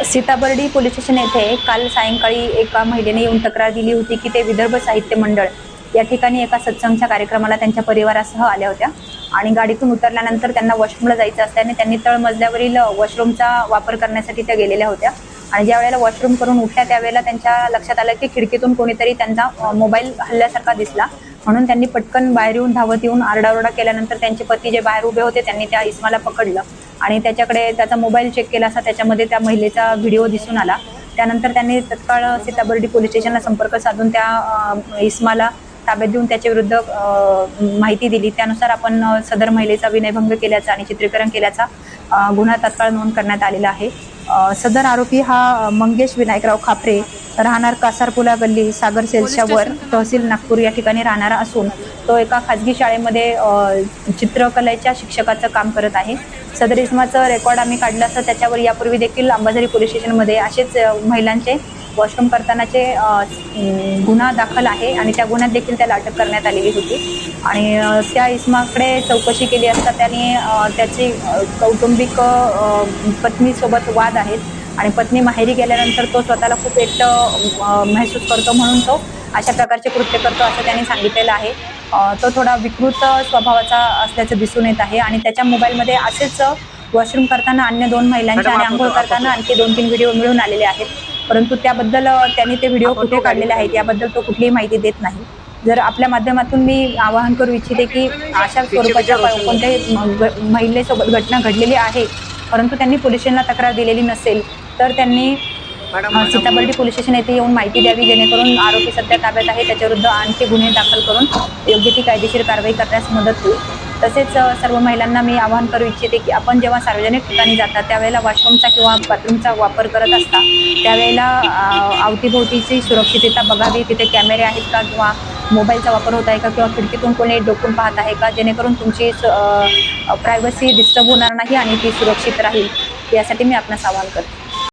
Sitabardi police station येथे काल सायंकाळी एका महिलेने येऊन तक्रार दिली होती की ते विदर्भ साहित्य मंडळ या ठिकाणी एका सत्संगच्या कार्यक्रमाला त्यांच्या परिवारासह आल्या होत्या आणि गाडीतून उतरल्यानंतर त्यांना वॉशरूमला जायचं असल्याने त्यांनी तळमजल्यावरील वॉशरूमचा वापर करण्यासाठी त्या गेलेल्या होत्या आणि ज्या वेळेला वॉशरूम करून उठल्या त्यावेळेला त्यांच्या लक्षात आलं की खिडकीतून कोणीतरी त्यांचा मोबाईल हल्ल्यासारखा दिसला, म्हणून त्यांनी पटकन बाहेर येऊन धावत येऊन आरडाओरडा केल्यानंतर त्यांचे पती जे बाहेर उभे होते त्यांनी त्या इसमाला पकडलं आणि त्याच्याकडे त्याचा मोबाईल चेक केला असता त्याच्यामध्ये त्या महिलेचा व्हिडिओ दिसून आला। त्यानंतर त्यांनी तत्काळ सीताबर्डी पोलीस स्टेशनला संपर्क साधून त्या इसमाला ताब्यात देऊन त्याच्या विरुद्ध माहिती दिली। त्यानुसार आपण सदर महिलेचा विनयभंग केल्याचा आणि चित्रीकरण केल्याचा गुन्हा तात्काळ नोंद करण्यात आलेला आहे। सदर आरोपी हा मंगेश विनायकराव खापरे, राहणार कासारपुला गल्ली, सागर सेल्सच्या वर, तहसील नागपूर या ठिकाणी राहणारा असून तो एका खाजगी शाळेमध्ये चित्रकलेच्या शिक्षकाचं काम करत आहे। सदर इसमाचं रेकॉर्ड आम्ही काढलं असं त्याच्यावर यापूर्वी देखील अंबाझरी पोलीस स्टेशनमध्ये असेच महिलांचे वॉशरूम करतानाचे गुन्हा दाखल आहे आणि त्या गुन्ह्यात देखील त्याला अटक करण्यात आलेली होती आणि त्या इसमाकडे चौकशी केली असता त्याने त्याची कौटुंबिक पत्नीसोबत वाद आहेत आणि पत्नी माहेरी गेल्यानंतर तो स्वतःला खूप एकटं महसूस करतो म्हणून तो अशा प्रकारचे कृत्य करतो असं त्यांनी सांगितलेलं आहे। तो थोडा विकृत स्वभावाचा असल्याचं दिसून येत आहे आणि त्याच्या मोबाईलमध्ये असेच वॉशरूम करताना अन्य 2 महिलांचे आणि आंघोळ करताना आणखी 2-3 व्हिडिओ मिळून आलेले आहेत, परंतु त्याबद्दल त्यांनी ते व्हिडिओ कुठे काढलेले आहेत याबद्दल तो कुठलीही माहिती देत नाही। जर आपल्या माध्यमातून मी आवाहन करू इच्छिते की अशा स्वरूपाच्या कोणत्याही महिलेसोबत घटना घडलेली आहे परंतु त्यांनी पोलीस स्टेशनला तक्रार दिलेली नसेल तर त्यांनी सीताबर्डी पोलीस स्टेशन येथे येऊन माहिती द्यावी, जेणेकरून आरोपी सध्या ताब्यात आहे त्याच्याविरुद्ध आणखी गुन्हे दाखल करून योग्य ती कायदेशीर कारवाई करण्यास मदत होईल। तसेच सर्व महिलांना मी आवाहन करू इच्छिते की आपण जेव्हा सार्वजनिक ठिकाणी जाता त्यावेळेला वॉशरूमचा किंवा बाथरूमचा वापर करत असता त्यावेळेला अवतीभोवतीची सुरक्षितता बघावी, तिथे कॅमेरे आहेत का किंवा मोबाईलचा वापर होत आहे का किंवा खिडकीतून कोणी डोकून पाहत आहे का, जेणेकरून तुमची प्रायव्हसी डिस्टर्ब होणार नाही आणि ती सुरक्षित राहील, यासाठी मी आपणास आवाहन करते।